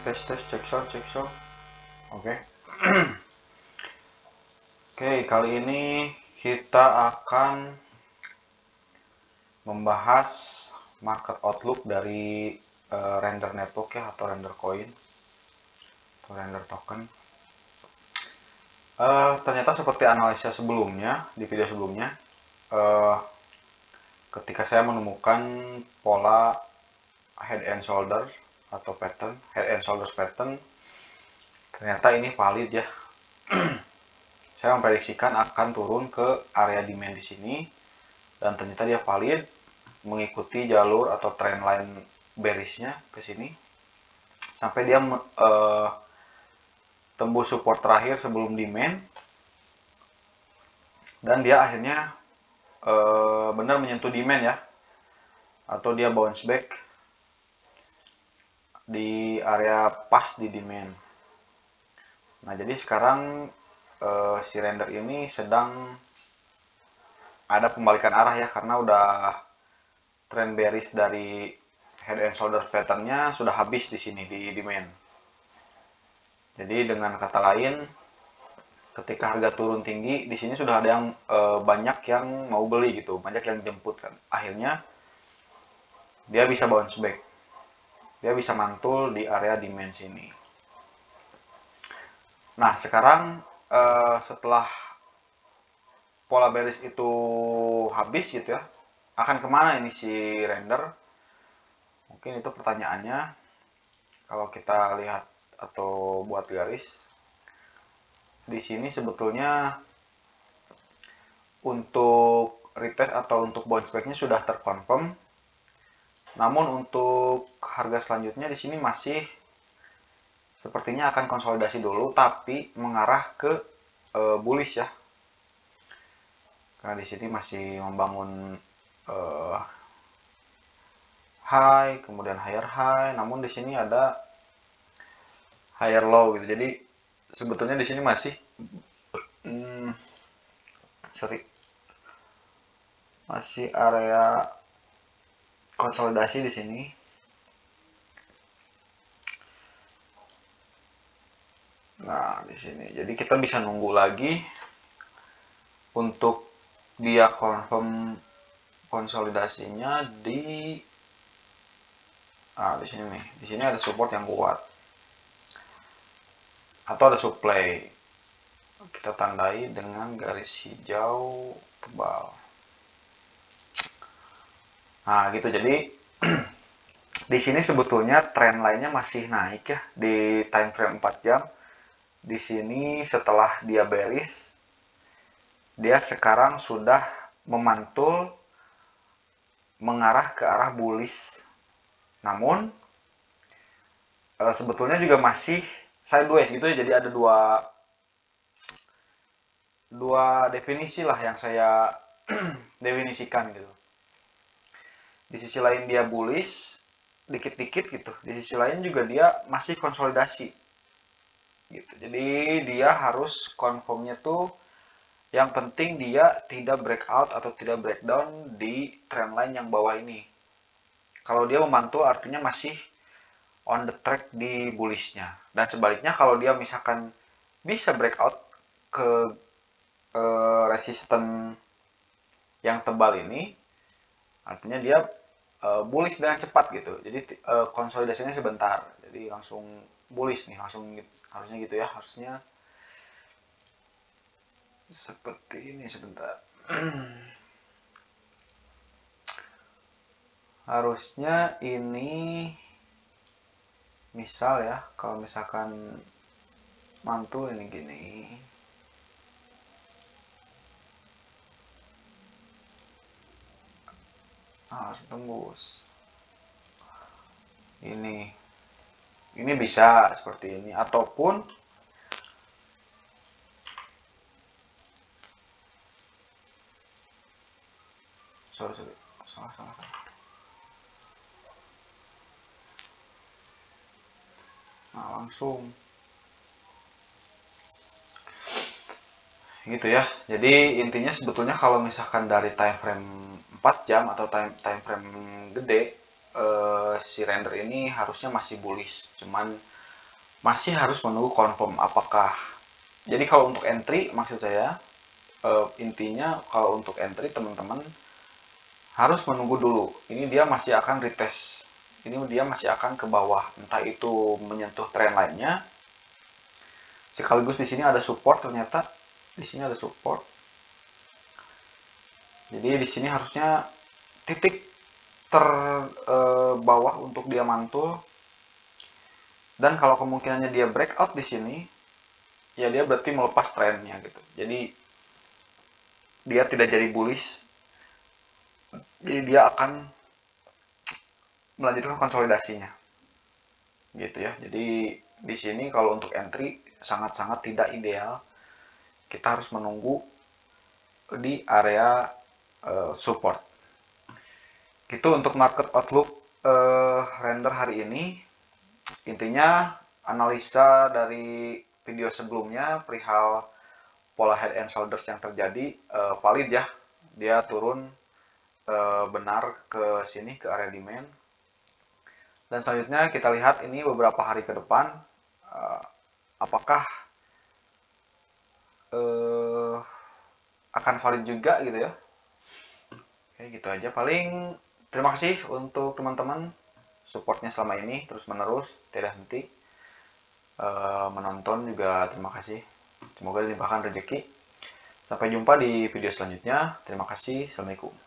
tes cek sound. Oke. Oke, kali ini kita akan membahas market outlook dari render network ya, atau render coin atau render token. Ternyata seperti analisa sebelumnya, di video sebelumnya, ketika saya menemukan pola head and shoulder atau pattern, head and shoulders pattern, ternyata ini valid ya. Saya memprediksikan akan turun ke area demand di sini, dan ternyata dia valid, mengikuti jalur atau trendline bearishnya ke sini sampai dia tembus support terakhir sebelum demand, dan dia akhirnya benar menyentuh demand ya, atau dia bounce back di area pas di demand. Nah, jadi sekarang si render ini sedang ada pembalikan arah ya, karena udah trend bearish dari head and shoulder patternnya sudah habis di sini di demand. Jadi dengan kata lain, ketika harga turun tinggi di sini sudah ada yang banyak yang mau beli gitu, banyak yang jemput kan. Akhirnya dia bisa bounce back, dia bisa mantul di area demand sini. Nah, sekarang setelah pola bearish itu habis gitu ya, akan kemana ini si render? Mungkin itu pertanyaannya. Kalau kita lihat atau buat garis di sini, sebetulnya untuk retest atau untuk bounce back-nya sudah terkonfirm. Namun untuk harga selanjutnya di sini masih sepertinya akan konsolidasi dulu, tapi mengarah ke bullish ya. Karena di sini masih membangun high, kemudian higher high, namun di sini ada higher low gitu. Jadi sebetulnya di sini masih masih area konsolidasi di sini. Nah, di sini. Jadi kita bisa nunggu lagi untuk dia confirm konsolidasinya di di sini nih. Di sini ada support yang kuat atau ada supply. Kita tandai dengan garis hijau tebal. Nah, gitu. Jadi di sini sebetulnya trend lainnya masih naik ya di time frame 4 jam. Di sini setelah dia bearish, dia sekarang sudah memantul mengarah ke arah bullish. Namun sebetulnya juga masih sideways gitu ya. Jadi ada dua definisi lah yang saya definisikan gitu. Di sisi lain dia bullish dikit-dikit gitu, di sisi lain juga dia masih konsolidasi gitu. Jadi dia harus confirmnya tuh, yang penting dia tidak breakout atau tidak breakdown di trendline yang bawah ini. Kalau dia memantul artinya masih on the track di bullishnya. Dan sebaliknya kalau dia misalkan bisa breakout ke resisten yang tebal ini, artinya dia bullish dengan cepat gitu. Jadi konsolidasinya sebentar. Jadi langsung bullish nih, langsung harusnya gitu ya. Harusnya seperti ini sebentar. Harusnya ini misal ya, kalau misalkan mantul ini gini, harus tembus ini bisa seperti ini, ataupun salah. Nah, langsung gitu ya. Jadi intinya sebetulnya kalau misalkan dari time frame 4 jam atau time frame gede, si render ini harusnya masih bullish. Cuman masih harus menunggu confirm apakah. Jadi kalau untuk entry, maksud saya intinya kalau untuk entry teman-teman harus menunggu dulu. Ini dia masih akan retest. Ini dia masih akan ke bawah, entah itu menyentuh trendline-nya. Sekaligus di sini ada support ternyata. Di sini ada support. Jadi di sini harusnya titik terbawah untuk dia mantul. Dan kalau kemungkinannya dia breakout di sini, ya dia berarti melepas trennya gitu. Jadi dia tidak jadi bullish. Jadi dia akan melanjutkan konsolidasinya. Gitu ya. Jadi di sini kalau untuk entry sangat-sangat tidak ideal. Kita harus menunggu di area support. Itu untuk market outlook render hari ini. Intinya analisa dari video sebelumnya perihal pola head and shoulders yang terjadi valid ya. Dia turun benar ke sini ke area demand. Dan selanjutnya kita lihat ini beberapa hari ke depan apakah akan valid juga gitu ya. Oke, gitu aja. Paling terima kasih untuk teman-teman supportnya selama ini terus menerus tidak henti menonton juga terima kasih. Semoga dilimpahkan rezeki. Sampai jumpa di video selanjutnya. Terima kasih. Assalamualaikum.